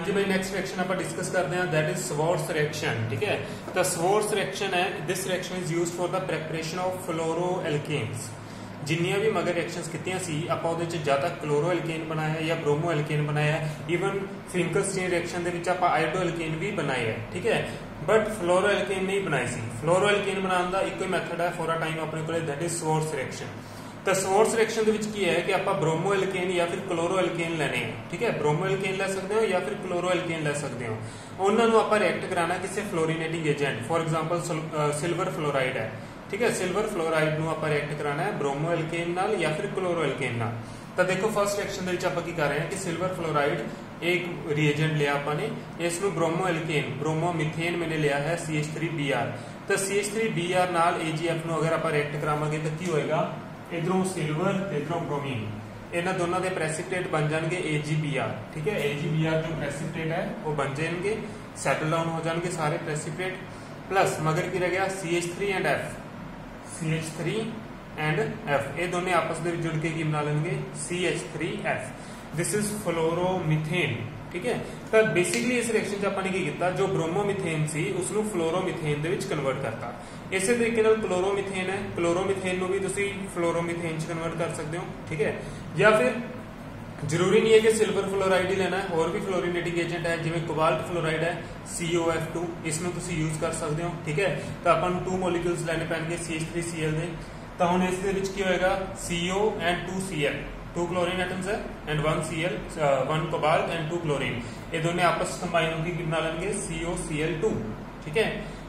जी भाई next reaction आप discuss करते हैं दैट इज स्वॉर्ड्स रिएक्शन। ठीक है, तो स्वॉर्ड्स रिएक्शन है, this reaction is used for the preparation of fluoroalkanes. जिन्नियां भी मगर रिएक्शंस कीतियां सी ਆਪਾਂ ਉਹਦੇ ਚ ਜਾਂ ਤਾਂ क्लोरोएल्केन बनाया है या ब्रोमोएल्केन बनाया है, ਈਵਨ ਫਿੰਕਲਸਟੀਨ ਰਿएक्शन ਦੇ ਵਿੱਚ ਆਪਾਂ ਆਇਓਡੋਐल्केन भी बनाए है। ठीक है, बट फ्लोरोएल्केन नहीं बनाई सी। फ्लोरोएल्केन बनाने का एक ही मैथड है फॉर अ टाइम अपने को, दैट इज स्वॉर्ड्स रिएक्शन। तो स्वॉर्ड्स रिएक्शन ਦੇ ਵਿੱਚ ਕੀ ਹੈ कि ਆਪਾਂ ब्रोमोएल्केन या फिर क्लोरोएल्केन ਲੈਣੇ ਹੈ। ठीक है, ब्रोमोएल्केन ਲੈ ਸਕਦੇ ਹੋ या फिर क्लोरोएल्केन ਲੈ ਸਕਦੇ ਹੋ। ਉਹਨਾਂ ਨੂੰ ਆਪਾਂ ਰਿਐਕਟ ਕਰਾਣਾ ਕਿਸੇ fluorinating agent, for example silver fluoride है। ठीक है, सिल्वर फ्लोराइड ਨੂੰ ਆਪਾਂ ਰਿਐਕਟ ਕਰਾਣਾ ਹੈ ब्रोमोएल्केन ਨਾਲ या फिर क्लोरोएल्केन ਨਾਲ। ਤਾਂ ਦੇਖੋ ਫਸਟ ਰਿਐਕਸ਼ਨ ਦੇ ਵਿੱਚ ਆਪਾਂ ਕੀ ਕਰ ਰਹੇ ਹਾਂ ਕਿ सिल्वर फ्लोराइड एक रिएजेंट लिया आपने, इसमें ब्रोमोएल्केन ब्रोमोमीथेन मैंने लिया है CH3Br। तो CH3Br नाल AgF ਨੂੰ अगर आप रिएक्ट करावांगे तो की होएगा, इधरों सिल्वर इधरों ब्रोमीन, इन्हां दोनों के प्रेसिपिटेट बन जाएंगे AgBr। ठीक है, AgBr जो प्रेसिपिटेट है वो बन जाएंगे, सेटल डाउन हो जाएंगे सारे प्रेसिपिटेट, प्लस मगर की रह गया CH3 and F, CH3 and F, ये दोनों आपस में जुड़ के की बना लेंगे CH3F। This is fluoromethane. ठीक है, तो बेसिकली इस रिएक्शन च ਆਪਾਂ ਨੇ ਕੀ ਕੀਤਾ, जो ब्रोमोमीथेन सी उसਨੂੰ फ्लोरोमीथेन ਦੇ ਵਿੱਚ ਕਨਵਰਟ ਕਰਤਾ। ਇਸੇ ਤਰੀਕੇ ਨਾਲ क्लोरोमीथेन है, क्लोरोमीथेन ਨੂੰ ਵੀ ਤੁਸੀਂ फ्लोरोमीथेन ਚ ਕਨਵਰਟ ਕਰ ਸਕਦੇ ਹੋ। ठीक है, या फिर जरूरी नहीं है कि सिल्वर फ्लोराइड ही लेना है, और भी फ्लोरीनेटिंग एजेंट है जिਵੇਂ कोबाल्ट फ्लोराइड है COF2, इसमें ਤੁਸੀਂ यूज कर सकते हो। ठीक है, तो ਆਪਾਂ ਨੂੰ 2 ਮੋਲੀਕਿਊਲਸ ਲੈਣੇ ਪੈਣਗੇ CH3Cl ਦੇ। ਤਾਂ ਹੁਣ ਇਸ ਦੇ ਵਿੱਚ ਕੀ ਹੋਏਗਾ, CO and 2Cl, 2 chlorine atoms है and 1 Cl, 1 cobalt and 2 chlorine, ये दोनों आपस कंबाइन होकर बना लेंगे COCl2। ठीक है,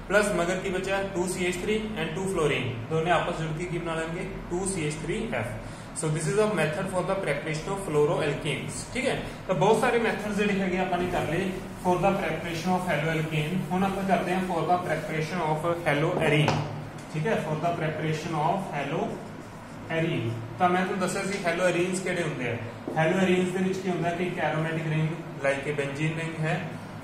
प्लस मगर की बचा 2 CH3 एंड 2 फ्लोरीन, दोनों आपस जुड़ के बना लेंगे 2 CH3F। So this is a method for the preparation of fluoroalkanes. ठीक है, तो बहुत सारे मेथड्स ਜਿਹੜੇ ਹੈਗੇ ਆਪਾਂ ਨੇ ਕਰ ਲਏ for the preparation of haloalkane. ਹੁਣ ਆਪਾਂ ਕਰਦੇ ਹਾਂ for the preparation of haloarene. ठीक है, for the preparation of haloarene. ਤਾਂ ਮੈਂ ਤੁਹਾਨੂੰ ਦੱਸਿਆ ਸੀ हेलोएरीन्स ਕਿਹੜੇ ਹੁੰਦੇ ਆ। हेलोएरीन्स ਦੇ ਵਿੱਚ ਕੀ ਹੁੰਦਾ ਕਿ ਇੱਕ aromatic ring like a benzene ring है,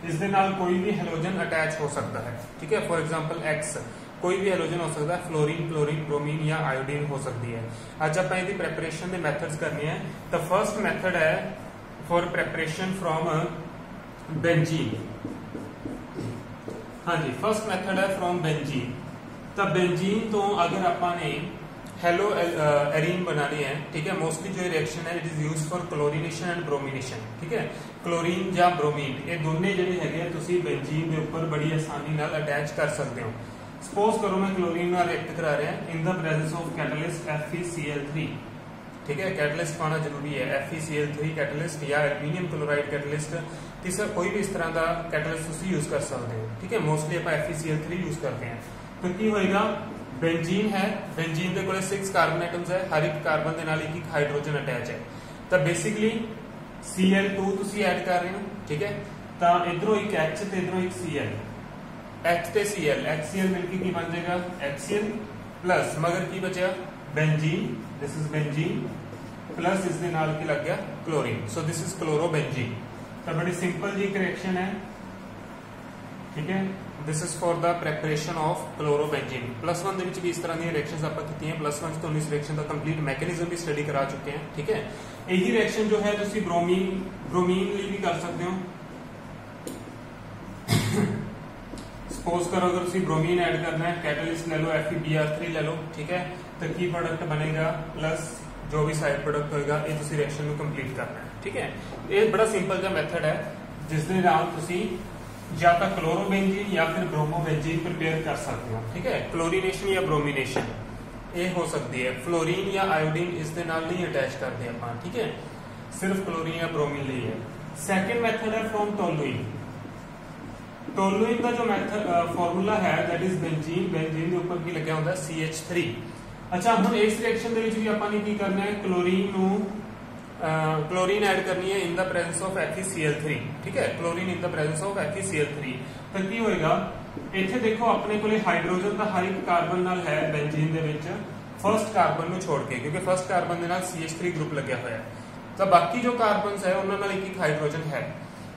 ਇਸ ਦੇ ਨਾਲ ਕੋਈ ਵੀ हेलोजन अटैच हो सकता है। ठीक है, फॉर एग्जांपल X, कोई भी हेलोजन हो सकता है, फ्लोरीन, क्लोरीन, ब्रोमीन या आयोडीन हो सकती है। आज आप इसकी प्रिपरेशन के मैथड्स करने हैं। तो फर्स्ट मैथड है फॉर प्रिपरेशन फ्रॉम बेंजीन। हाँ जी, फर्स्ट मैथड है फ्रॉम बेंजीन। तो बेंजीन तो अगर आपने हेलोएरीन बनानी है, ठीक है, मोस्टली जो रिएक्शन है it is use for chlorination and bromination. ठीक है, क्लोरीन या ब्रोमीन ये दोनों ਜਿਹੜੇ ਹੈਗੇ ਤੁਸੀਂ बेंजीन ਦੇ ਉੱਪਰ बड़ी आसानी ਨਾਲ अटैच कर सकते हो। सपोज करो मैं क्लोरीन ਨਾਲ रिएक्ट करा रहा है in the presence of catalyst FeCl3। ठीक है, कैटलिस्ट पाना जरूरी है, FeCl3 कैटलिस्ट या एल्यूमीनियम क्लोराइड कैटलिस्ट, तीसरा कोई भी इस तरह का कैटलिस्ट ਤੁਸੀਂ यूज कर सकते हो। ठीक है, मोस्टली आप FeCl3 यूज करते हैं। तो ਕੀ ਹੋਏਗਾ, बेंजीन है, बेंजीन के कोले 6 कार्बन एटम्स है, हर एक कार्बन के नाल एक हाइड्रोजन अटैच है। तो बेसिकली Cl2 ਤੁਸੀਂ ऐड कर रहे हो। ठीक है, तो इधरों एक H ते इधरों एक Cl, H ते Cl, HCl मिलके की बन जाएगा HCl, प्लस मगर की बचा benzene, this is benzene, plus इस दे नाल की लग गया chlorine, so this is chlorobenzene. तो बड़ी सिंपल जी रिएक्शन है। ठीक है, this is for the preparation of chlorobenzene. +1 ਦੇ ਵਿੱਚ ਵੀ ਇਸ ਤਰ੍ਹਾਂ ਦੀਆਂ ਰਿਐਕਸ਼ਨਸ ਆਪਾਂ ਕੀਤੀਆਂ। +1 ਤੋਂ ਇਸ ਰਿਐਕਸ਼ਨ ਦਾ ਕੰਪਲੀਟ ਮੈਕੈਨਿਜ਼ਮ ਵੀ ਸਟੱਡੀ ਕਰਾ ਚੁੱਕੇ ਹਾਂ। ਠੀਕ ਹੈ, ਇਹੀ ਰਿਐਕਸ਼ਨ ਜੋ ਹੈ ਤੁਸੀਂ ब्रोमीन ਲਈ ਵੀ ਕਰ ਸਕਦੇ ਹੋ। सपोज करो अगर ਤੁਸੀਂ ब्रोमीन ऐड करना है, कैटलिस्ट ले लो FeBr3 ले लो। ठीक है, तो की प्रोडक्ट बनेगा प्लस जो भी साइड प्रोडक्ट होगा ये ਤੁਸੀਂ रिएक्शन ਨੂੰ कंप्लीट करना है। ठीक है, ਇਹ बड़ा सिंपल ਜਿਹਾ ਮੈਥਡ है जिस ਦੇ ਨਾਲ ਤੁਸੀਂ या तो क्लोरोबेंजीन या फिर ब्रोमोबेंजीन प्रिपेयर कर सकते हो। ठीक है, क्लोरीनेशन या ब्रोमिनेशन ये हो सकती है। फ्लोरीन या आयोडीन इस दे नाल नहीं अटैच करते अपन। ठीक है, सिर्फ क्लोरीन या ब्रोमीन ਲਈ है। सेकंड मेथड है फ्रॉम टोलुइन। टोलुइन का जो मेथड फार्मूला है दैट इज बेंजीन, बेंजीन के ऊपर की लगा होता है CH3। अच्छा, हम इस रिएक्शन ਦੇ ਵਿੱਚ ਵੀ ਆਪਾਂ ਨੇ ਕੀ करना है, क्लोरीन ਨੂੰ क्लोरीन ऐड करनी है in the presence of FeCl3। ठीक है, chlorine in the presence of FeCl3। तो की होएगा, ਇੱਥੇ देखो अपने ਕੋਲੇ हाइड्रोजन ਦਾ हर एक कार्बन ਨਾਲ है बेंजीन ਦੇ ਵਿੱਚ, फर्स्ट कार्बन ਨੂੰ छोड़ के, क्योंकि फर्स्ट कार्बन ਦੇ ਨਾਲ CH3 ग्रुप ਲੱਗਿਆ होया है। तो बाकी जो कार्बन्स है ਉਹਨਾਂ ਨਾਲ एक हाइड्रोजन है।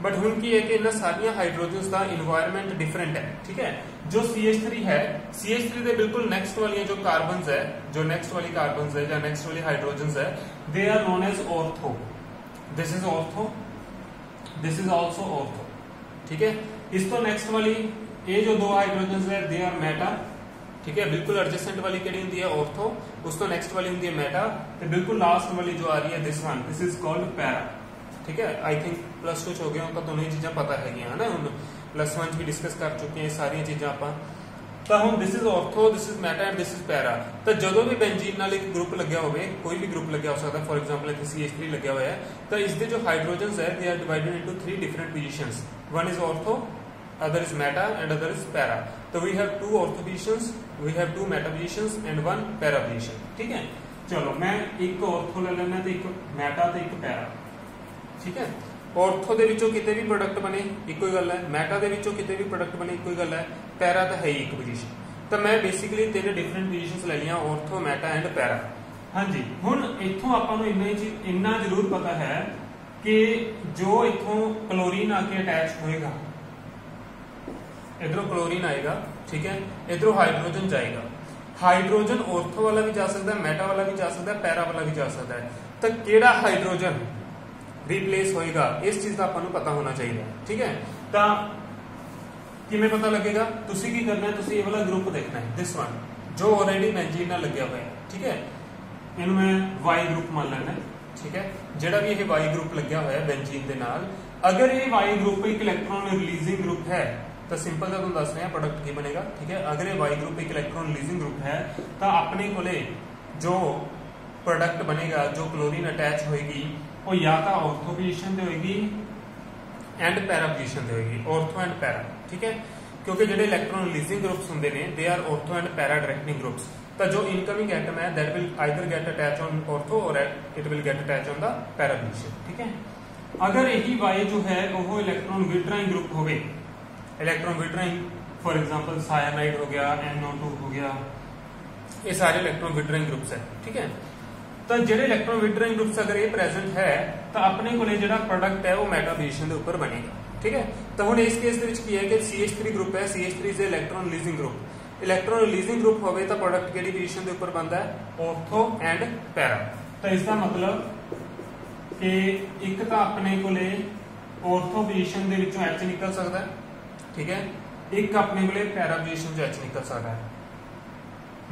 बट हुण की है कि इन्हां सारियां हाइड्रोजन्स का इन्वायरमेंट डिफरेंट है। ठीक है, जो CH3 है, CH3 के बिल्कुल नेक्स्ट वाली जो कार्बन्स है, जो नेक्स्ट वाली कार्बन्स है या नेक्स्ट वाली हाइड्रोजन्स है, they are known as ortho. This is ortho this is also ortho, ठीक है। इस तो नेक्स्ट वाली ये जो दो हाइड्रोजन है दे आर मेटा, ठीक है। बिल्कुल एडजेसेंट वाली केड़ी हुंदी है ऑर्थो, उस तो नेक्स्ट वाली हुंदी है मेटा, ते बिल्कुल लास्ट वाली जो आ रही है this one, this is called para, ठीक है। आई थिंक प्लस 2 हो गए तो दोनों चीजें पता है ना, हम प्लस 1 भी डिस्कस कर चुके हैं सारी चीजें आप। तो हम this is ortho, this is Meta and this is para. तो जो भी बेंजीन नाल एक ग्रुप लग्या होवे, कोई भी ग्रुप लग्या हो सकता, फॉर एग्जांपल इत्थे CH3 लग्या हुआ है, तो इसके जो हाइड्रोजन्स है they are divided into 3 different positions, one is ortho, other is meta and other is para. So we have 2 ortho positions, we have 2 meta positions and 1 para position, ठीक है। चलो मैं एक ऑर्थो ले लेना, एक मेटा ते एक पैरा, ठीक है। ऑर्थो दे विचों किते भी प्रोडक्ट बने इको ही गल है, मेटा दे विचों किते भी प्रोडक्ट बने इको ही गल है, पैरा तो है ही एक पोजीशन। तो मैं बेसिकली 3 डिफरेंट पोजीशंस ले लिया, ऑर्थो, मेटा एंड पैरा। हाँ जी, हुण इत्थों आपां नूं इन्ना जरूर पता है कि जो इत्थों क्लोरीन आके अटैच होएगा, इधरों क्लोरीन आएगा, ठीक है, इधरों हाइड्रोजन जाएगा। हाइड्रोजन ऑर्थो वाला भी जा सकता है, मेटा वाला भी जा सकता है, पैरा वाला भी जा सकता है। तो केड़ा हाइड्रोजन रिप्लेस होएगा इस चीज का आपको पता होना चाहिए, ठीक है। तो किमें पता लगेगा, तुसी की करना है, तुसी ये वाला ग्रुप देखना है, दिस वन जो ऑलरेडी बेंजीन नाल लग्या हुआ है, ठीक है। इन्हें मैं वाई ग्रुप मान लेना है, ठीक है। जेड़ा भी ये वाई ग्रुप लग्या हुआ है बेंजीन दे नाल, अगर ये वाई ग्रुप एक इलेक्ट्रॉन रिलीजिंग ग्रुप है तो सिंपल जो तुम दस रहे हैं प्रोडक्ट की बनेगा, ठीक है। अगर ये वाई ग्रुप एक इलेक्ट्रॉन रिलीजिंग ग्रुप है तो अपने कोले जो प्रोडक्ट बनेगा, जो क्लोरीन अटैच होगी, वो या तो ऑर्थो पोजीशन से होगी एंड पैरा पोजीशन से होगी, ऑर्थो एंड पैरा, ठीक है। क्योंकि जो इलेक्ट्रॉन रिलीजिंग ग्रुप्स होंगे ने they are ortho and para directing groups. तो जो इनकमिंग एटम है that will either get attach on ortho और it will get attach on the para position, ठीक है। अगर यही वाई जो है वो इलेक्ट्रॉन विड्रॉइंग ग्रुप होवे, electron withdrawing for example cyanide हो गया, NO2 हो गया, ये सारे इलेक्ट्रॉन विड्रॉइंग ग्रुप्स है, ठीक है। तो जेडे इलेक्ट्रॉन विड्रॉइंग ग्रुप्स अगर ये प्रेजेंट है तो अपने को जो प्रोडक्ट है वो मेटा पोजीशन के ऊपर बनेगा, ठीक है। तो हुण इस केस की है कि CH3 ग्रुप है, CH3 is electron releasing group. Electron releasing group होवे तो प्रोडक्ट केड़ी पोजीशन के ऊपर बनता है, ऑर्थो एंड पैरा। तो इसका मतलब कि एक तो अपने को ऑर्थो पोजीशन के विचों H निकल सकता है, ठीक है। एक अपने को पैरा पोजीशन जो H निकल सकता है,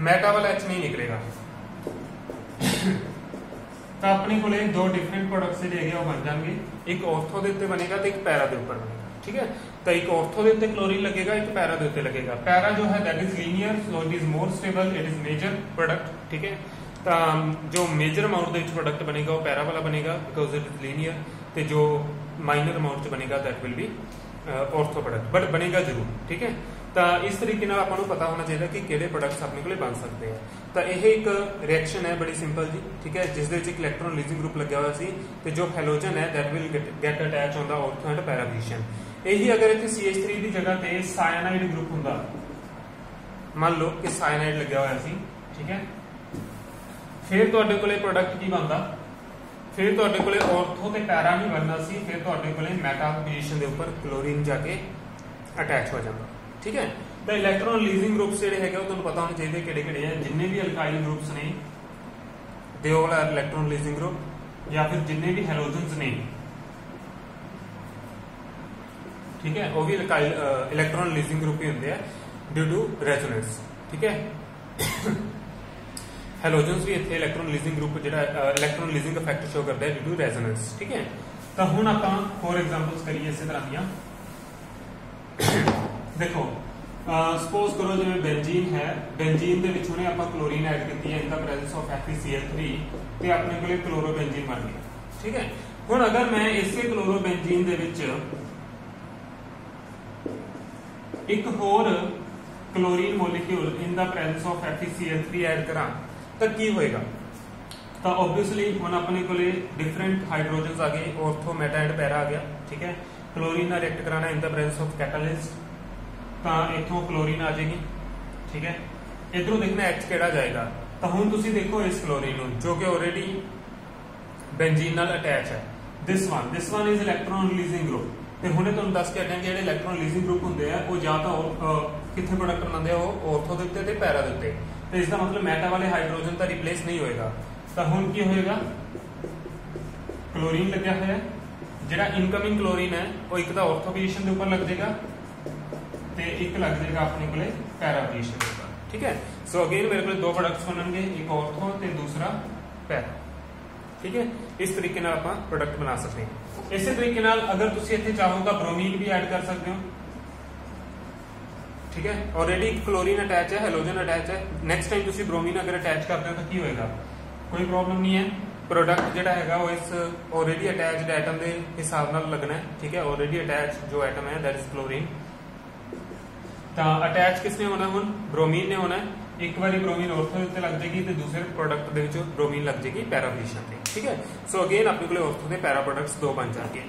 मेटा वाला H नहीं निकलेगा। तो अपने को दो डिफरेंट प्रोडक्ट से ले गया बन जाएंगे, एक ऑर्थो के उत्ते बनेगा तो एक पैरा के ऊपर बनेगा, ठीक है। तो एक ऑर्थो के उत्ते क्लोरीन लगेगा, एक पैरा के उत्ते लगेगा। पैरा जो है that is linear, so it is more stable, it is major product, ठीक है। तो जो मेजर अमाउंट के बनेगा वो पैरा वाला बनेगा बिकॉज इट इज लीनियर, तो जो माइनर अमाउंट बनेगा that will B ortho product, but बनेगा जरूर, ठीक है। तो इस तरीके आपको पता होना चाहिए कि किहड़े प्रोडक्ट्स अपने को बन सकते हैं। तो यह एक रिएक्शन है बड़ी सिंपल जी, ठीक है, जिस इलेक्ट्रॉन रिलीजिंग ग्रुप लग्या हुआ सी, तो जो हेलोजन है that will get attach on the ortho and para position. यही अगर इतने CH3 की जगह पे साइनाइड ग्रुप होंदा, मान लो कि साइनाइड लग्या हुआ सी, ठीक है, फिर तुहाडे कोले प्रोडक्ट की बनता, फिर तुहाडे कोले ऑर्थो ते पैरा नहीं बनना सी, फिर तुहाडे कोले मेटा पोजीशन के ऊपर क्लोरीन जाके अटैच हो जाता, ठीक है। तो इलेक्ट्रॉन रिलीजिंग ग्रुप्स जिहड़े हैगे तुहानूं पता होने चाहिए किहड़े-किहड़े हैं। जिन्ने भी अल्काइल ग्रुप्स ने they all are electron releasing group, या फिर जिन्ने भी हैलोजेंस ने, ठीक है, वो भी इलेक्ट्रॉन रिलीजिंग ग्रुप ही होंगे ड्यू टू रेजोनेंस, ठीक है। हैलोजेंस भी इत्थे इलेक्ट्रॉन रिलीजिंग ग्रुप जिहड़ा इलेक्ट्रॉन रिलीजिंग इफेक्ट शो करता है ड्यू टू रेजोनेंस, ठीक है। तो हुण आपां होर एग्जांपल्स करिए इस तरह दियां। देखो सपोज करो जिवें बेंजीन है, बेंजीन दे विच हुणे आपां क्लोरीन ऐड कीती है in the presence of FeCl3 ते अपने कोले क्लोरोबेंजीन बन गया, ठीक है। हुण अगर मैं इसे क्लोरोबेंजीन दे विच एक होर chlorine molecule in the presence of FeCl3 add करा तो की होएगा। तो ऑब्वियसली हुण अपने कोले डिफरेंट हाइड्रोजन्स आ गए, ऑर्थो, मेटा एंड पैरा आ गया, ठीक है। क्लोरीन नाल रिएक्ट कराना in the presence of catalyst, तो इथों क्लोरीन आ जाएगी, ठीक है। इधरों देखना H केड़ा जाएगा, तो हुण तुसीं देखो इस क्लोरीन जो कि ऑलरेडी बेंजीन नाल अटैच है, this one is electron releasing group. ते हुणे तुहानूं दस के हटांगे जिहड़े इलेक्ट्रॉन रिलीजिंग ग्रुप हुंदे आ वो जां तां कित्थे प्रोडक्ट बनांदे आ, ऑर्थो दे उत्ते ते पैरा दे उत्ते। तो इसका मतलब मेटा वाले हाइड्रोजन तो रिप्लेस नहीं होएगा। तो हुण की होएगा, क्लोरीन लग्या होया, ਜਿਹੜਾ ਇਨਕਮਿੰਗ ਕਲੋਰੀਨ ਹੈ ਉਹ ਇੱਕ ਤਾਂ ਔਰਥੋ ਪੋਜੀਸ਼ਨ ਦੇ ਉੱਪਰ ਲੱਗ ਜਾਏਗਾ ਤੇ ਇੱਕ ਲੱਗ ਜਾਏਗਾ ਆਪਣੇ ਕੋਲੇ ਪੈਰਾ ਪੋਜੀਸ਼ਨ ਦੇ ਉੱਪਰ। ਠੀਕ ਹੈ, ਸੋ ਅਗੇਨ ਮੇਰੇ ਕੋਲ ਦੋ ਪ੍ਰੋਡਕਟਸ ਬਣਨਗੇ, ਇੱਕ ਔਰਥੋ ਤੇ ਦੂਸਰਾ ਪੈਰਾ। ठीक है, इस तरीके नाल आपां प्रोडक्ट बना सकते हैं। इसी तरीके नाल अगर तुसीं इत्थे चाहो तो ब्रोमीन भी ऐड कर सकते हो। ठीक है, ऑलरेडी क्लोरीन अटैच है, हेलोजन अटैच है। नेक्स्ट टाइम तुसीं ब्रोमीन अगर अटैच करते हो तो की होएगा, कोई प्रॉब्लम नहीं है। प्रोडक्ट जिहड़ा हैगा वो इस ऑलरेडी अटैच्ड एटम के हिसाब नाल लगना है। ठीक है, ऑलरेडी अटैच जो एटम है दैट इज क्लोरीन। तो अटैच किसने होना, हुण ब्रोमीन ने होना है। एक बार ब्रोमीन ऑर्थो के उत्ते लग जाएगी तो दूसरे प्रोडक्ट दे विच ब्रोमीन लग जाएगी पैरा पोजीशन पे। ठीक है, सो अगेन अपने को ऑर्थो के पैरा प्रोडक्ट्स दो बन जाएंगे।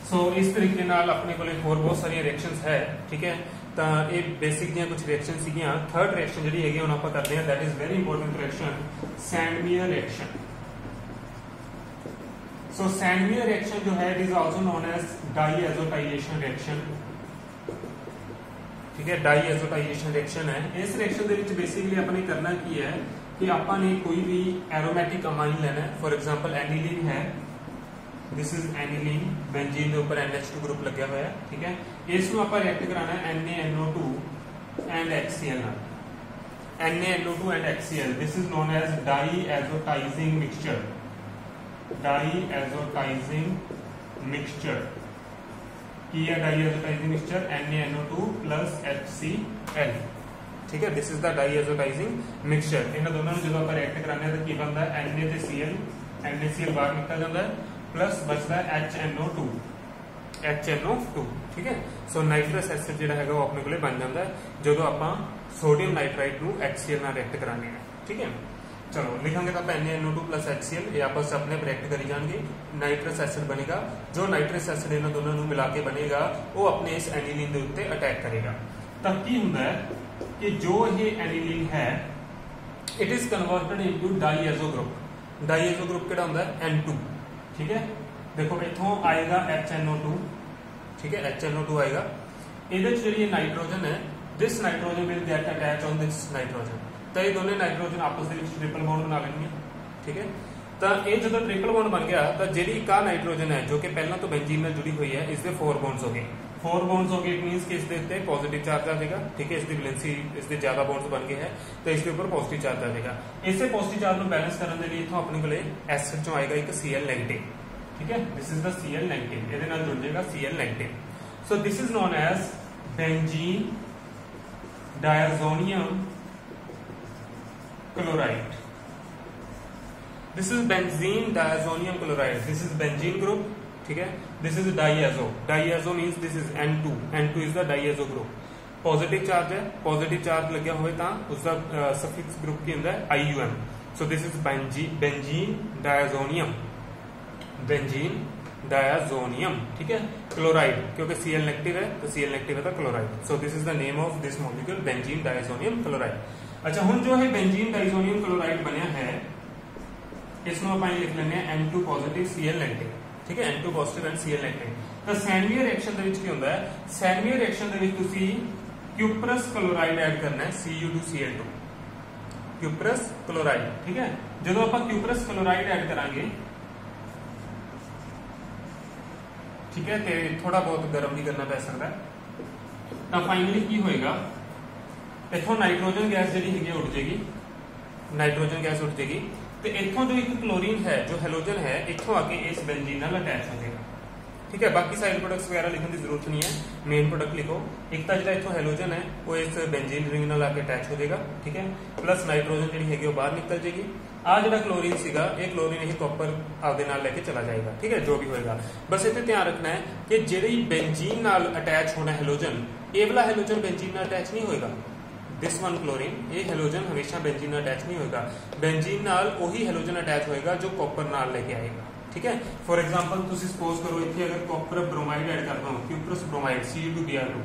सो इस तरीके नाल अपने को होर बहुत सारी रिएक्शंस है। ठीक है, तो ये बेसिक दी कुछ रिएक्शन सीगियां। थर्ड रिएक्शन जिहड़ी हैगी हुण आपां करदे हां, that is very important reaction, Sandmeyer reaction. So Sandmeyer reaction जो है it is also known as diazotisation reaction. ठीक है, डाईएजोटाइजेशन रिएक्शन है। इस रिएक्शन दे विच बेसिकली आपने करना की है कि आपने कोई भी एरोमेटिक अमाइन लेना है। फॉर एग्जांपल एनिलीन है, दिस इज एनिलीन, बेंजीन के ऊपर NH2 ग्रुप लगा हुआ है। ठीक है, इसको आप रिएक्ट कराना है NaNO2 एंड HCl नाल, NaNO2 and HCl। This is known as diazotising mixture, diazotising mixture. की है diazotising mixture NaNO2 plus HCl। ठीक है, this is the diazotising mixture. इन दोनों जो आप रिएक्ट कराने तो की बनता है Na ते Cl, NaCl बाहर निकल जाता है, प्लस बचता है HNO2। ठीक है, सो नाइट्रस एसिड जो है वो अपने को बन जाता है जो आप सोडियम नाइट्राइट को HCl नाल रिएक्ट कराने हैं। ठीक है, चलो लिखांगे तो NaNO2 प्लस HCl ये आपस में अपने रिएक्ट करी जाएंगे, नाइट्रस एसिड बनेगा। जो नाइट्रस एसिड इन दोनों मिला के बनेगा वो अपने इस एनिलीन के उत्ते अटैक करेगा। तब की होता है कि जो ये एनिलीन है it is converted into diazo group. Diazo group केड़ा होता है N2। ठीक है, देखो इथों आएगा HNO2। ठीक है, HNO2 आएगा, इहदे च जिहड़ी नाइट्रोजन है, this nitrogen will get attach on this nitrogen. तो ये दोनों नाइट्रोजन आपस में ट्रिपल बॉन्ड बना लेंगे। ठीक है, तो ये जो ट्रिपल बॉन्ड बन गया तो जी का नाइट्रोजन है जो कि पहला तो बेंजीन में जुड़ी हुई है, इसके 4 बॉन्ड्स हो गए। 4 बॉन्ड्स हो गए, इट मींस कि इसके उत्ते पॉजिटिव चार्ज आ जाएगा। ठीक है, इसकी वैलेंसी इसके ज्यादा बॉन्ड्स बन गए हैं तो इसके ऊपर पॉजिटिव चार्ज आ जाएगा। इसे पॉजिटिव चार्ज को बैलेंस करने के लिए इथों अपने को एसिड चो आएगा एक Cl नेगेटिव। ठीक है, this is the Cl negative, ਇਹਦੇ ਨਾਲ जुड़ जाएगा Cl negative. So this is known as benzene diazonium chloride. This is benzene diazonium chloride, this is benzene group. ठीक है, this is diazo, diazo means this is N2, N2 is the diazo group. Positive charge है, positive charge लगे हुए तो उसका suffix group की अंदर IUM। So this is benzene diazonium, benzene diazonium. ठीक है, क्लोराइड क्योंकि Cl नेगेटिव है तो Cl नेगेटिव है तो chloride. So this is the name of this molecule, benzene diazonium chloride. अच्छा, हुण जो है बेंजीन डायज़ोनियम क्लोराइड बनया है इसमें आप लिख लेंगे N2 पॉजिटिव Cl नेगेटिव। ठीक है, N2 positive and Cl negative. तो सैंडमियर रिएक्शन दे विच की होंदा है, सैंडमियर रिएक्शन दे विच तुसी क्यूप्रस क्लोराइड ऐड करना है Cu2Cl2, क्यूप्रस क्लोराइड। ठीक है, जो आप क्यूप्रस क्लोराइड ऐड करांगे, ठीक है, तो थोड़ा बहुत गर्म भी करना पै सकता है। तो फाइनली की होएगा, इथों नाइट्रोजन गैस जी उठ जाएगी, नाइट्रोजन गैस उठ जाएगी तो इथों जो एक क्लोरीन है जो हेलोजन है इथों आके इस बेंजीन नाल अटैच हो जाएगा। ठीक है, बाकी साइड प्रोडक्ट्स वगैरह लिखने की जरूरत नहीं है, मेन प्रोडक्ट लिखो। एक तो जो इथों हेलोजन है वो इस बेंजीन रिंग नाल आके अटैच हो जाएगा। ठीक है, प्लस नाइट्रोजन जी है वो बाहर निकल जाएगी। आ जो क्लोरीन सीगा ये क्लोरीन ये कॉपर आपदे नाल लेके चला जाएगा। ठीक है, जो भी होएगा बस इतने ध्यान रखना है कि जिहड़ी बेंजीन नाल अटैच होना हेलोजन, ये वाला हेलोजन बेंजीन नाल अटैच नहीं होएगा। दिस वन क्लोरीन, ये हेलोजन हमेशा बेंजीन नाल अटैच नहीं होएगा। बेंजीन नाल वही हेलोजन अटैच होएगा जो कॉपर नाल लेके आएगा। ठीक है, फॉर एग्जांपल तुसी सपोज करो इत्थे अगर कॉपर ब्रोमाइड ऐड करता हूं, क्यूप्रस ब्रोमाइड Cu2Br2,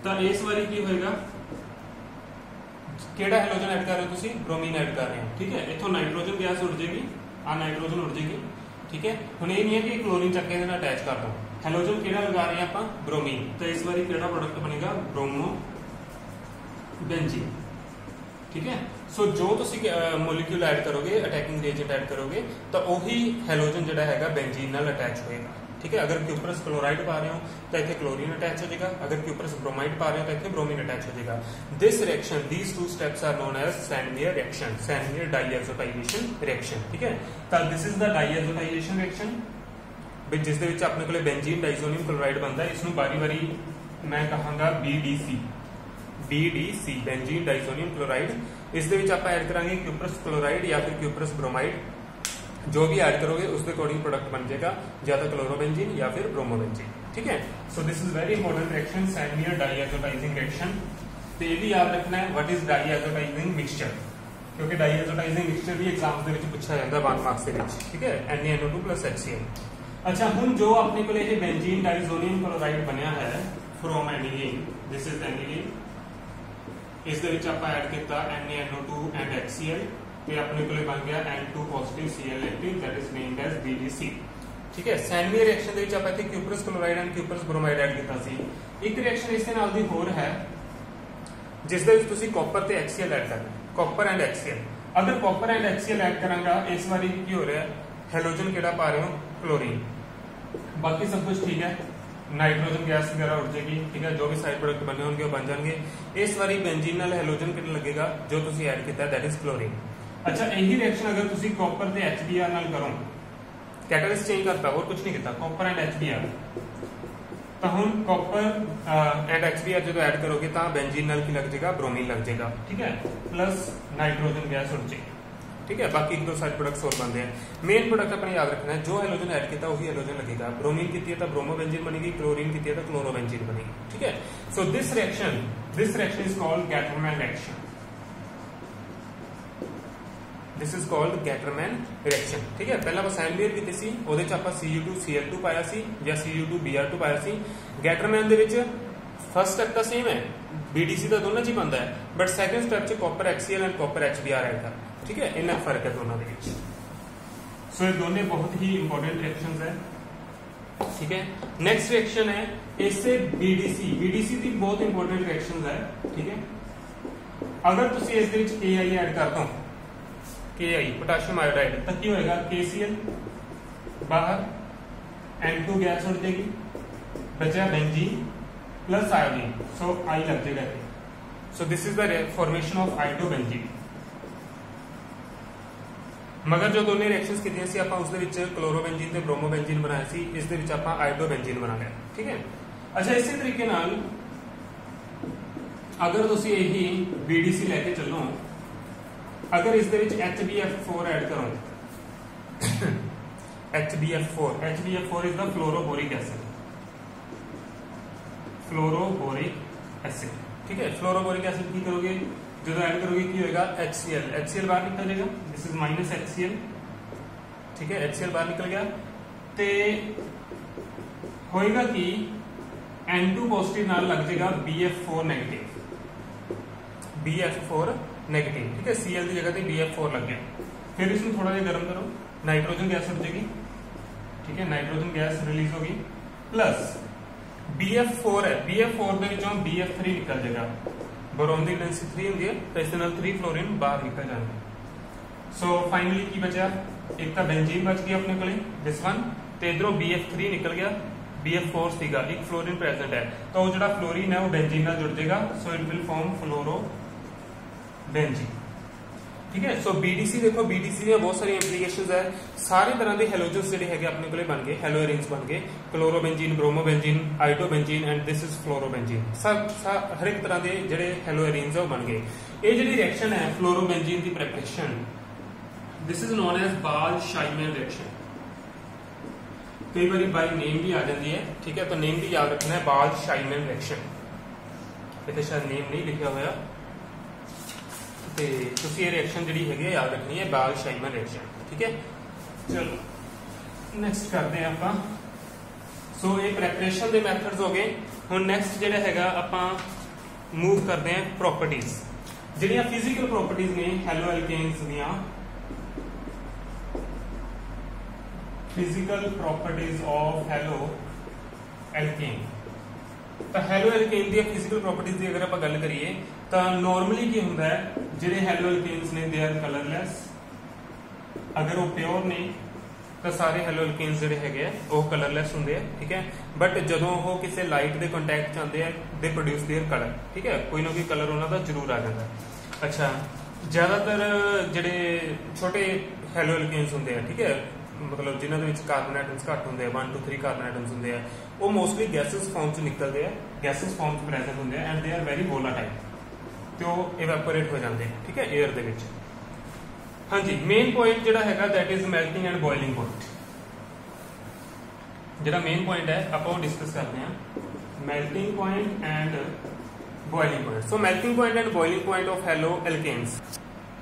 तो इस वाली की होएगा, केड़ा हेलोजन ऐड कर रहे हो तुसी, ब्रोमीन ऐड कर रहे हो। ठीक है, इथों नाइट्रोजन गैस उड़ जाएगी, आ नाइट्रोजन उड़ जाएगी। ठीक है, हुण ये नहीं है कि क्लोरीन चक्के दे नाल अटैच कर दो, हेलोजन केड़ा लगा रहे हैं आपां, ब्रोमीन। तो इस बारी केड़ा प्रोडक्ट बनेगा, ब्रोमो बेंजीन। ठीक है। सो जो तुसी मोलिक्यूल ऐड करोगे, अटैकिंग रिएजेंट ऐड करोगे, तो वही हैलोजन जिहड़ा हैगा बेंजीन नाल अटैच होएगा। ठीक है, अगर क्यूपरस क्लोराइड पा रहे हो तो इतने क्लोरीन अटैच हो जाएगा, अगर क्यूपरस ब्रोमाइड पा रहे हो तो इतने ब्रोमीन अटैच हो जाएगा। This reaction, these two steps are known as Sandmeyer reaction, Sandmeyer diazotisation reaction. ठीक है, तो this is the diazotisation reaction जिस दे विच अपने कोले बेंजीन डाइजोनियम क्लोराइड बनता है। इसनूं बारी बारी मैं कहांगा BDC, बेंजीन डाइजोनियम क्लोराइड। इस दे विच आपां ऐड करांगे क्यूपरस क्लोराइड या फिर क्यूपरस ब्रोमाइड, जो भी ऐड करोगे उसके अकॉर्डिंग प्रोडक्ट बन जाएगा, या तो क्लोरोबेंजीन या फिर ब्रोमोबेंजीन। ठीक है, so this is very important reaction, Sandmeyer diazotising reaction. तो ये भी याद रखना है, व्हाट इज डाइएजोटाइजिंग मिक्सचर, क्योंकि डाइएजोटाइजिंग मिक्सचर भी एग्जाम दे विच पूछा जाता है 1 मार्क्स दे विच। ठीक है, NaNO2 + HCl। अच्छा, हुण जो अपने को ये बेंजीन डाइजोनियम क्लोराइड बनया है from aniline, this is aniline, इस दे विच आपां ऐड कीता NaNO2 एंड HCl, ते अपने को बन गया N2 positive Cl negative, that is named as BDC। ठीक है, सैनवियर रिएक्शन दे विच आपां इत्थे cuprous chloride and cuprous bromide add कीता सी। एक रिएक्शन इस दे नाल दी होर है जिस दे विच तुसीं कॉपर ते HCl ऐड करना, कॉपर एंड HCl। अगर कॉपर एंड HCl ऐड करांगा, इस बारी की हो रहा है, हैलोजन केड़ा पा रहे हो, क्लोरीन, बाकी सब कुछ ठीक है, नाइट्रोजन गैस वगैरह उड़ जाएगी। ठीक है, जो भी साइड प्रोडक्ट बने होंगे वो बन जाएंगे। इस बारी बेंजीन नाल हैलोजन कितना लगेगा, जो तुसीं ऐड कीता दैट इज क्लोरीन। अच्छा, यही रिएक्शन अगर तुसीं कॉपर ते HBr नाल करो, कैटलिस्ट चेंज करता, और कुछ नहीं कीता, कॉपर एंड HBr, तो हुण कॉपर एंड HBr जो ऐड करोगे तो बेंजीन नाल की लग जाएगा, ब्रोमीन लग जाएगा। ठीक है, प्लस नाइट्रोजन गैस उड़ जाएगी। ठीक है, बाकी 1-2 साइड प्रोडक्ट्स और बनते हैं। मेन प्रोडक्ट अपने याद रखना है, जो हैलोजन ऐड किया वही हैलोजन लगेगा। ब्रोमीन की है तो ब्रोमोबेंजीन बनेगी, क्लोरीन की है तो क्लोरोबेंजीन बनेगी। ठीक है, so this reaction is called Gattermann reaction, this is called Gattermann reaction. ठीक है, पहला ਆਪਾਂ सैनवियर ਕੀਤੀ ਸੀ, ਉਹਦੇ ਚ ਆਪਾਂ Cu2Cl2 ਪਾਇਆ ਸੀ ਜਾਂ Cu2Br2 ਪਾਇਆ ਸੀ। गैटरमैन ਦੇ ਵਿੱਚ फर्स्ट स्टेप ਤਾਂ सेम है, BDC ਦਾ ਦੋਨਾਂ ਚ ਹੀ ਬਣਦਾ ਹੈ, बट सैकंड स्टेप ਚ copper HCl and copper HBr add कर। ठीक है, इन्ना फर्क है दोनों के बीच। सो ये दोनों बहुत ही इंपॉर्टेंट रिएक्शंस है। ठीक है, नेक्स्ट रिएक्शन है इससे BDC की बहुत इंपॉर्टेंट रिएक्शंस है। ठीक है, अगर तुसी इस दे विच Ki ऐड कर दो, Ki पोटेशियम आयोडाइड, तो की होएगा, KCl बाहर, N2 गैस उड़ जाएगी, बचा benzene plus iodine, so I लग जाएगा। सो this is the formation of iodobenzene. मगर जो दोनों रिएक्शंस कीतियां सी आपां उसदे विच क्लोरोबेंजीन ते ब्रोमोबेंजीन बनाया सी, इस दे विच आपां आइडोबेंजीन बना लिया। ठीक है, अच्छा, इसी तरीके नाल अगर तुसी यही BDC लेके चलो, अगर इस दे विच HBF4 ऐड करो, HBF4 is the fluoroboric acid, fluoroboric acid. ठीक है, फ्लोरोबोरिक एसिड की करोगे, जो ऐड करोगे की होगा HCl बाहर निकल जाएगा, दिस इज माइनस HCl। ठीक है, HCl बाहर निकल गया, ते होएगा कि N2 पॉजिटिव नाल लग जाएगा BF4 नेगेटिव, ठीक है, Cl की जगह पे BF4 लग गया। फिर इसमें थोड़ा जिहा गर्म करो, नाइट्रोजन गैस उड़ जाएगी। ठीक है, नाइट्रोजन गैस रिलीज होगी, प्लस BF4 है, BF4 ਦੇ ਵਿੱਚੋਂ BF3 निकल जाएगा, बोरोन की डेंसिटी 3 होंगी है, तो इस 3 फ्लोरीन बाहर निकल जाएंगे। सो फाइनली की बचा, एक तो बेंजीन बच गया अपने को, दिस वन, तो इधरों BF3 निकल गया, BF4 सीगा, एक फ्लोरीन प्रेजेंट है, तो वो जो फ्लोरीन है वो बेंजीन नाल जुड़ जाएगा, so it will form fluorobenzene. ठीक है, सो BDC देखो, BDC में बहुत सारी एप्लीकेशंस है, सारे तरह के हैलोजन्स जिहड़े हैगे अपने कोले बन गए, हैलोएरिन्स बन गए, chlorobenzene, bromobenzene, iodobenzene and this is fluorobenzene. सब हर एक तरह के जिहड़े हैलोएरिन्स है वो बन गए। ये जिहड़ी रिएक्शन है फ्लोरोबेंजीन की preparation, this is known as Balz Schiemann reaction. कई बार बाई नेम भी आ जाती है। ठीक है, तो नेम भी याद रखना है, बाल-शाइमैन रिएक्शन। इतने शायद नेम नहीं लिखा हुआ, तो तुसी ये रिएक्शन जिहड़ी हैगी याद रखनी है, बाल-शाइमैन रिएक्शन। ठीक है, चलो नेक्स्ट करते हैं आपां। सो ये प्रेपरेशन के मैथड्स हो गए। हुण नेक्स्ट जिहड़ा हैगा आपां मूव करते हैं प्रॉपर्टीज, जिहड़ियां फिजिकल प्रॉपर्टीज ने हैलो एल्केन्स दीयां, physical properties of haloalkane. ਤਾਂ ਹੈਲੋ ਐਲਕੇਨ ਦੀਆਂ ਫਿਜ਼ੀਕਲ ਪ੍ਰੋਪਰਟੀਜ਼ ਦੀ ਅਗਰ ਆਪਾਂ ਗੱਲ ਕਰੀਏ ਤਾਂ ਨੋਰਮਲੀ ਕੀ ਹੁੰਦਾ ਹੈ, ਜਿਹੜੇ ਹੈਲੋ ਐਲਕੇਨਸ ਨੇ ਦੇ ਆਰ ਕਲਰਲੈਸ। ਅਗਰ ਉਹ ਪਿਓਰ ਨੇ ਤਾਂ ਸਾਰੇ ਹੈਲੋ ਐਲਕੇਨਸ ਜਿਹੜੇ ਹੈਗੇ ਆ ਉਹ ਕਲਰਲੈਸ ਹੁੰਦੇ ਆ, ਠੀਕ ਹੈ। ਬਟ ਜਦੋਂ ਉਹ ਕਿਸੇ ਲਾਈਟ ਦੇ ਕੰਟੈਕਟ ਚ ਆਉਂਦੇ ਆ ਦੇ ਪ੍ਰੋਡਿਊਸ देयर ਕਲਰ, ਠੀਕ ਹੈ, ਕੋਈ ਨਾ ਕੋਈ ਕਲਰ ਉਹਨਾਂ ਦਾ ਜ਼ਰੂਰ ਆ ਜਾਂਦਾ। ਅੱਛਾ, ਜ਼ਿਆਦਾਤਰ ਜਿਹੜੇ ਛੋਟੇ ਹੈਲੋ ਐਲਕੇਨਸ ਹੁੰਦੇ ਆ, ਠੀਕ ਹੈ, ਮਤਲਬ ਜਿਨ੍ਹਾਂ ਦੇ ਵਿੱਚ ਕਾਰਬਨ ਐਟਮਸ ਘੱਟ ਹੁੰਦੇ ਆ, 1 2 3 ਕਾਰਬਨ ਐਟਮਸ ਹੁੰਦੇ ਆ, ਉਹ ਮੋਸਟਲੀ ਗੈਸਸ ਫਾਰਮ ਚ ਨਿਕਲਦੇ ਆ, ਗੈਸਸ ਫਾਰਮ ਚ ਪ੍ਰੈਜ਼ੈਂਟ ਹੁੰਦੇ ਆ ਐਂਡ ਦੇ ਆਰ ਵੈਰੀ ਵੋਲਾਟਾਈਲ, ਤੇ ਉਹ ਇਵੈਪੋਰੇਟ ਹੋ ਜਾਂਦੇ ਆ, ਠੀਕ ਹੈ, 에ਅਰ ਦੇ ਵਿੱਚ। ਹਾਂਜੀ, ਮੇਨ ਪੁਆਇੰਟ ਜਿਹੜਾ ਹੈਗਾ that is melting and boiling point. ਜਿਹੜਾ ਮੇਨ ਪੁਆਇੰਟ ਹੈ ਆਪਾਂ ਉਹ ਡਿਸਕਸ ਕਰਦੇ ਹਾਂ, melting point and boiling point. So melting point and boiling point of haloalkanes.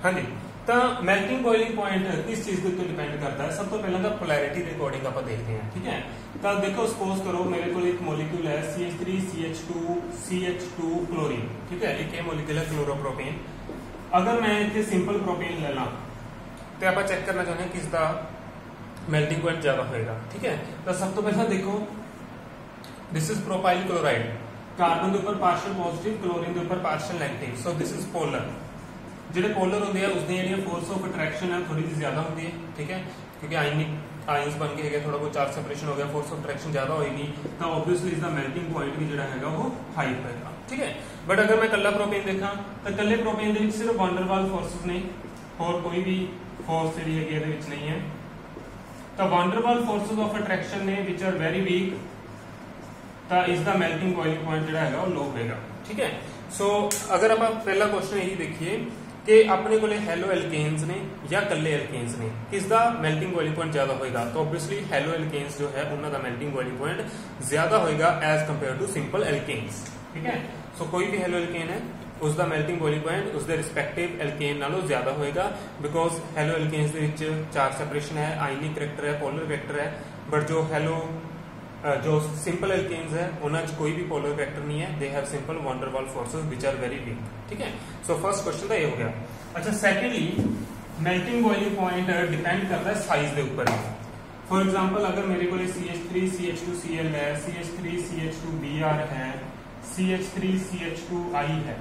ਹਾਂਜੀ, ਤਾਂ ਮੈਲਟਿੰਗ ਬੋਇਲਿੰਗ ਪੁਆਇੰਟ ਕਿਸ ਚੀਜ਼ ਦੇ ਉੱਤੇ ਡਿਪੈਂਡ ਕਰਦਾ ਹੈ? ਸਭ ਤੋਂ ਪਹਿਲਾਂ ਤਾਂ ਪੋਲੈਰਿਟੀ ਦੇ ਅਕੋਰਡਿੰਗ ਆਪਾਂ ਦੇਖਦੇ ਹਾਂ, ਠੀਕ ਹੈ। ਤਾਂ ਦੇਖੋ, ਸਪੋਜ਼ ਕਰੋ ਮੇਰੇ ਕੋਲ ਇੱਕ ਮੋਲੀਕਿਊਲ ਹੈ CH3CH2 ਕਲੋਰੀਨ, ਠੀਕ ਹੈ, ਇੱਕ ਇਹ ਮੋਲੀਕਿਊਲ ਹੈ ਕਲੋਰੋਪ੍ਰੋਪੇਨ। ਅਗਰ ਮੈਂ ਇੱਥੇ ਸਿੰਪਲ ਪ੍ਰੋਪੇਨ ਲੈ ਲਾਂ ਤੇ ਆਪਾਂ ਚੈੱਕ ਕਰਨਾ ਚਾਹੁੰਦੇ ਹਾਂ ਕਿਸ ਦਾ ਮੈਲਟਿੰਗ ਪੁਆਇੰਟ ਜ਼ਿਆਦਾ ਹੋਏਗਾ, ਠੀਕ ਹੈ। ਤਾਂ ਸਭ ਤੋਂ ਪਹਿਲਾਂ ਦੇਖੋ, ਦਿਸ ਇਜ਼ ਪ੍ਰੋਪਾਈਲ ਕਲੋਰਾਈਡ, ਕਾਰਬਨ ਦੇ ਉੱਪਰ ਪਾਰਸ਼ਲ ਪੋਜ਼ਿਟਿਵ, ਕਲੋਰੀਨ ਦੇ ਉੱਪਰ partial negative. So this is polar. ਜਿਹੜੇ ਪੋਲਰ ਹੁੰਦੇ ਆ ਉਸਦੀਆਂ ਜਿਹੜੀਆਂ ਫੋਰਸ ਆਫ ਅਟਰੈਕਸ਼ਨ ਹੈ ਥੋੜੀ ਜਿਹੀ ਜ਼ਿਆਦਾ ਹੁੰਦੀ ਹੈ, ਠੀਕ ਹੈ, ਕਿਉਂਕਿ ਆਇਨਸ ਬਣ ਕੇ ਹੈਗੇ, ਥੋੜਾ ਬਹੁਤ ਚਾਰਜ ਸੈਪਰੇਸ਼ਨ ਹੋ ਗਿਆ, ਫੋਰਸ ਆਫ ਅਟਰੈਕਸ਼ਨ ਜ਼ਿਆਦਾ ਹੋਏਗੀ, ਤਾਂ ਆਬਵੀਅਸਲੀ ਇਸ ਦਾ ਮੈਲਟਿੰਗ ਪੁਆਇੰਟ ਵੀ ਜਿਹੜਾ ਹੈਗਾ ਉਹ ਹਾਈ ਹੋਏਗਾ, ਠੀਕ ਹੈ। ਬਟ ਅਗਰ ਮੈਂ ਇਕੱਲਾ ਪ੍ਰੋਪੇਨ ਦੇਖਾਂ ਤਾਂ ਇਕੱਲੇ ਪ੍ਰੋਪੇਨ ਦੇ ਵਿੱਚ ਸਿਰਫ ਵਾਨ ਡਰ ਵਾਲ ਫੋਰਸਸ ਨੇ, ਹੋਰ ਕੋਈ ਵੀ ਫੋਰਸ ਜਿਹੜੀ ਹੈਗੀ ਇਹਦੇ ਵਿੱਚ ਨਹੀਂ ਹੈ। ਤਾਂ ਵਾਨ der Waals forces of attraction ਨੇ ਵਿਚ ਆਰ ਵੈਰੀ ਵੀਕ, ਤਾਂ ਇਸ ਦਾ ਮੈਲਟਿੰਗ ਬੋਇਲਿੰਗ ਪੁਆਇੰਟ ਜਿਹੜਾ ਹੈਗਾ ਉਹ ਲੋ ਹੋਏਗਾ, ਠੀਕ ਹੈ। ਸੋ ਅਗਰ ਆਪਾਂ ਪਹਿਲਾ ਕੁਐਸਚਨ ਇਹੀ ਦੇਖੀਏ ਕਿ ਆਪਣੇ ਕੋਲੇ ਹੈਲੋ ਐਲਕੇਨਸ ਨੇ ਜਾਂ ਕੱਲੇ ਐਲਕੇਨਸ ਨੇ, ਕਿਸ ਦਾ ਮੈਲਟਿੰਗ ਬੋਇਲਿੰਗ ਪੁਆਇੰਟ ਜ਼ਿਆਦਾ ਹੋਏਗਾ? ਤਾਂ ਆਬਵੀਅਸਲੀ ਹੈਲੋ ਐਲਕੇਨਸ ਜੋ ਹੈ ਉਹਨਾਂ ਦਾ ਮੈਲਟਿੰਗ ਬੋਇਲਿੰਗ ਪੁਆਇੰਟ ਜ਼ਿਆਦਾ ਹੋਏਗਾ ਐਜ਼ ਕੰਪੇਅਰ ਟੂ ਸਿੰਪਲ ਐਲਕੇਨਸ, ਠੀਕ ਹੈ। ਸੋ ਕੋਈ ਵੀ ਹੈਲੋ ਐਲਕੇਨ ਹੈ ਉਸ ਦਾ ਮੈਲਟਿੰਗ ਬੋਇਲਿੰਗ ਪੁਆਇੰਟ ਉਸ ਦੇ ਰਿਸਪੈਕਟਿਵ ਐਲਕੇਨ ਨਾਲੋਂ ਜ਼ਿਆਦਾ ਹੋਏਗਾ, ਬਿਕੋਜ਼ ਹੈਲੋ ਐਲਕੇਨਸ ਦੇ ਵਿੱਚ ਚਾਰਜ ਸੈਪਰੇਸ਼ਨ ਹੈ, ਆਇਨਿਕ ਕਰੈਕਟਰ ਹੈ, ਪੋਲਰ ਕਰੈਕਟਰ ਹੈ। ਬਟ ਜੋ ਸਿੰਪਲ ਐਲਕੇਨਸ ਹੈ ਉਹਨਾਂ 'ਚ ਕੋਈ ਵੀ ਪੋਲਰ ਕਰੈਕਟਰ ਨਹੀਂ ਹੈ, they have simple van der Waals forces which are very weak, ਠੀਕ ਹੈ। ਸੋ ਫਰਸਟ ਕੁਐਸਚਨ ਤਾਂ ਇਹ ਹੋ ਗਿਆ। ਅੱਛਾ, secondly melting boiling point depend ਕਰਦਾ ਹੈ ਸਾइज ਦੇ ਉੱਪਰ। फॉर एग्जांपल अगर मेरे को CH3CH2Cl है, CH3CH2Br है, CH3CH2I है,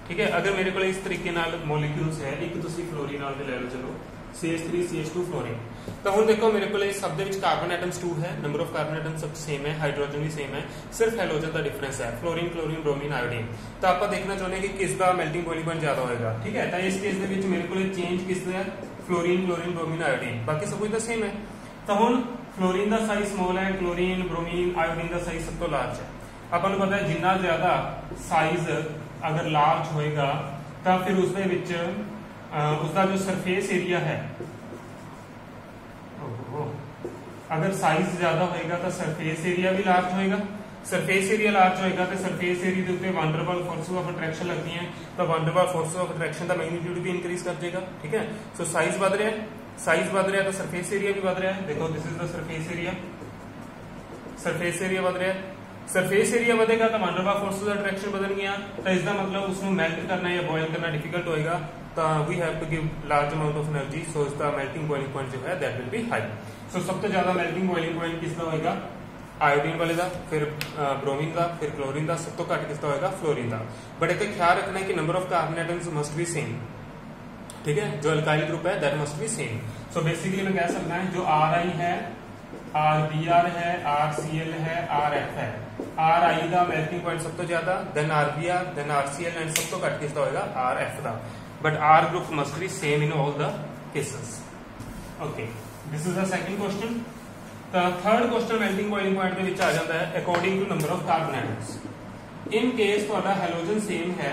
ठीक है। अगर मेरे को इस तरीके नाल मॉलिक्यूल्स है, एक तुसी फ्लोरीन नाल ले लो, चलो CH3CH2 फ्लोरीन। तो हुण देखो मेरे को सब दे विच कार्बन एटम्स 2 है, नंबर ऑफ कार्बन एटम्स सब सेम है, हाइड्रोजन भी सेम है, सिर्फ हैलोजन का डिफरेंस है, फ्लोरीन, क्लोरीन, ब्रोमीन, आयोडीन। तो आप देखना चाहते हैं कि किस का मेल्टिंग बॉइलिंग पॉइंट ज्यादा होगा, ठीक है। तो इस केस दे विच मेरे को चेंज किस है, फ्लोरीन, क्लोरीन, ब्रोमीन, आयोडीन, बाकी सब कुछ तो सेम है। तो हुण फ्लोरीन का साइज स्मॉल है, क्लोरीन, ब्रोमीन, आयोडीन का साइज सब तो लार्ज है। अपन को पता है जिन्ना ज्यादा साइज अगर लार्ज होएगा तो फिर उसका जो सरफेस एरिया है, अगर साइज ज्यादा होएगा तो सरफेस एरिया भी लार्ज होएगा। सरफेस एरिया लार्ज होएगा तो सरफेस एरिया के उत्ते वान डर वाल फोर्सेस ऑफ अट्रैक्शन लगती हैं, तो वान डर वाल फोर्सेस ऑफ अट्रैक्शन का मैग्नीट्यूड भी इंक्रीज कर देगा, ठीक है। सो साइज बढ़ रहा है, साइज बढ़ रहा है तो सरफेस एरिया भी बढ़ रहा है। देखो this is the surface area, surface area बढ़ रहा है, सरफेस एरिया बढ़ेगा तो वान डर वाल फोर्सेस ऑफ अट्रैक्शन बदल गया, तो इसका मतलब उसको मेल्ट करना या बॉयल करना डिफिकल्ट होएगा, तो we have to give large amount of energy, so इसका मेल्टिंग बॉइलिंग पॉइंट जो है that will be high. So सब तो ज्यादा मेल्टिंग बॉइलिंग पॉइंट किसका होएगा? आयोडीन वाले का, फिर ब्रोमीन का, फिर क्लोरीन का, सब तो घट किसका होएगा? फ्लोरीन का। बट एक ख्याल रखना है कि number of carbon atoms must be same, ठीक है। जो अल्काइल ग्रुप है that must be same. So basically मैं कह सकता है जो Ri है, Rbr है, RCl है, Rf है, Ri का मेल्टिंग पॉइंट सब तो ज्यादा, then Rbr, then RCl and सब तो घट किसका होएगा? Rf का। But R group must be same in all the cases. Okay, this is the second question. तो third question melting boiling point के विच आ जाता है according to number of carbon atoms. In case तुहाडा हैलोजन सेम है,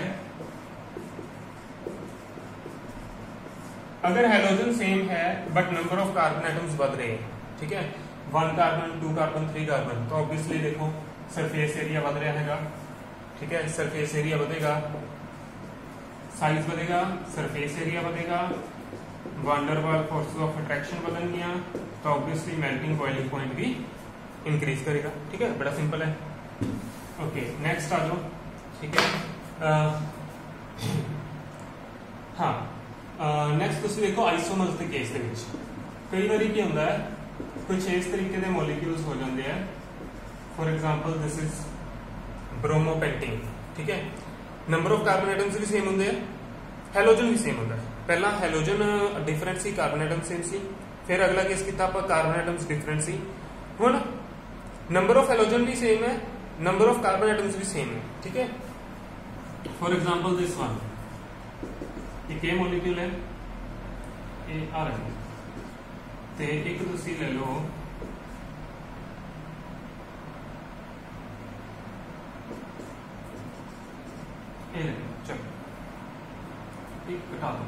अगर halogen same है but number of carbon atoms बढ़ रहे हैं, ठीक है, 1 कार्बन, 2 कार्बन, 3 कार्बन, तो ऑब्वियसली देखो सरफेस एरिया बढ़ रहा है, ठीक है। सरफेस एरिया बढ़ेगा, साइज बढ़ेगा, सरफेस एरिया बढ़ेगा, वान डर वाल फोर्सेस ऑफ अट्रैक्शन बदल गया, तो ऑब्वियसली मेल्टिंग बॉइलिंग पॉइंट भी इंक्रीज करेगा, ठीक है। बड़ा सिंपल है। ओके, नेक्स्ट आ जाओ, ठीक है। हाँ, नैक्सट तुम देखो आइसोमर्स के केस के कई बार की होंगे कुछ इस तरीके के मॉलिक्यूल्स हो जाते हैं। For example this is bromopentane, ठीक है। नंबर ऑफ कार्बन एटम्स भी सेम होंगे, हैलोजन भी सेम होता है। पहला हैलोजन डिफरेंट सी, कार्बन एटम सेम सी, फिर अगला केस किया आप कार्बन एटम्स डिफरेंट सी। हुण नंबर ऑफ हैलोजन भी सेम है, नंबर ऑफ कार्बन एटम्स भी सेम है, ठीक है। फॉर एग्जांपल दिस वन, एक ये मॉलिक्यूल है, ये आ रहा है, ते एक तुसी ले लो चलो एक घटा दो,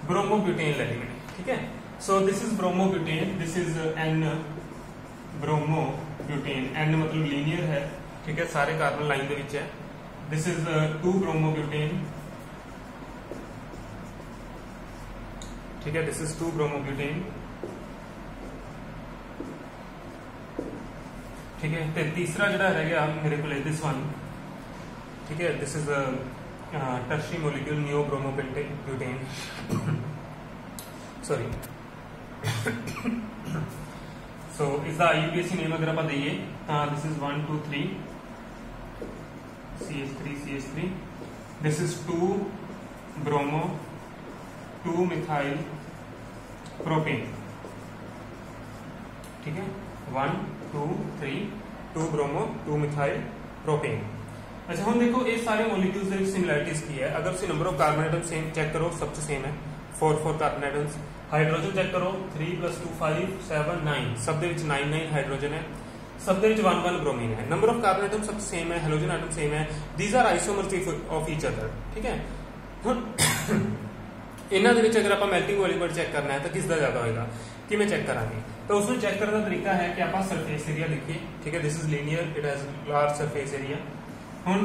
ब्रोमोब्यूटेन ले मैंने, ठीक है। So this is bromobutane, this is n bromobutane, n मतलब लीनियर है, ठीक है, सारे कार्बन लाइन के विच है। दिस इज 2 ब्रोमोब्यूटेन, ठीक है, दिस इज 2 ब्रोमोब्यूटेन, ठीक है। तो तीसरा जो रह गया मेरे को दिस वन, ठीक है, this is tertiary molecule neo bromobutane, sorry. So इसका आईयूपीएसी नेम अगर आप दईए, this is 1 2 3 CH3, this is 2 bromo 2 methyl propane, ठीक है, 1 2 3 2 ब्रोमो 2 मिथाइल प्रोपेन। अच्छा हम देखो ये सारे मॉलिक्यूल्स की सिमिलरिटीज की है। अगर तुम number of carbon atom same check करो, सबसे सेम है 4 कार्बन एटम्स। हाइड्रोजन चेक करो 3 + 2 5 7 9, सब दे विच 9 हाइड्रोजन है, सब दे विच 1 ब्रोमीन है। नंबर ऑफ कार्बन एटम सबसे सेम है, हेलोजन एटम सेम है, these are isomers of each other, ठीक है। इन्हां दे विच अगर आप मेल्टिंग पॉइंट चेक करना है तो किसका ज्यादा होगा, किवें चेक करांगे? तो उसमें चेक करने का तरीका है कि आप सरफेस एरिया लिखिए, ठीक है, this is linear, it has large surface area. हुण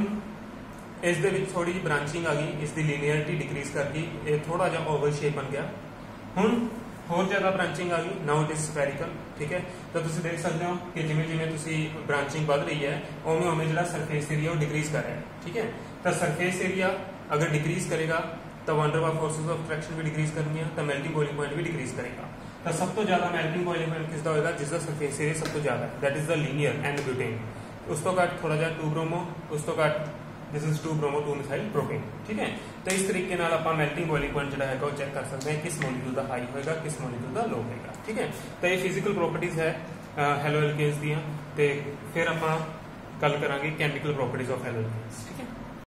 इस दे विच थोड़ी ब्रांचिंग आ गई, इसकी लीनियरिटी डिक्रीज करके ये थोड़ा जिहा ओवल शेप बन गया। हुण होर ज्यादा ब्रांचिंग आ गई, नाउ इट इज स्फेरिकल, ठीक है। तो तुसीं देख सकते हो कि जिवें जिवें तुसीं ब्रांचिंग बढ़ रही है उवें उवें जिहड़ा सरफेस एरिया वो डिक्रीज कर रहा है, ठीक है। तो सरफेस एरिया अगर डिक्रीज करेगा तो वन डर वाल फोर्सेस ऑफ अट्रैक्शन भी डिक्रीज करनी है, तो मेल्टिंग बॉइलिंग पॉइंट भी डिक्रीज करेगा। तो सब तो ज्यादा मेल्टिंग बॉइलिंग पॉइंट किसका होगा, जिसका सरफेस एरिया सब तो ज्यादा है, that is the linear n butane. उस तो घट थोड़ा जिहा 2 ब्रोमो, उस तो घट this is 2 bromo 2 methyl propane, ठीक है। तो इस तरीके नाल आपां मेल्टिंग बॉइलिंग पॉइंट जिहड़ा है वो चेक कर सकते हैं किस मॉलिक्यूल का हाई होगा, किस मॉलिक्यूल का लो होगा, ठीक है। तो ये फिजिकल प्रॉपर्टीज है हेलो एल्केन्स दियां, ते फिर आपां गल करांगे chemical properties of haloalkanes, ठीक है।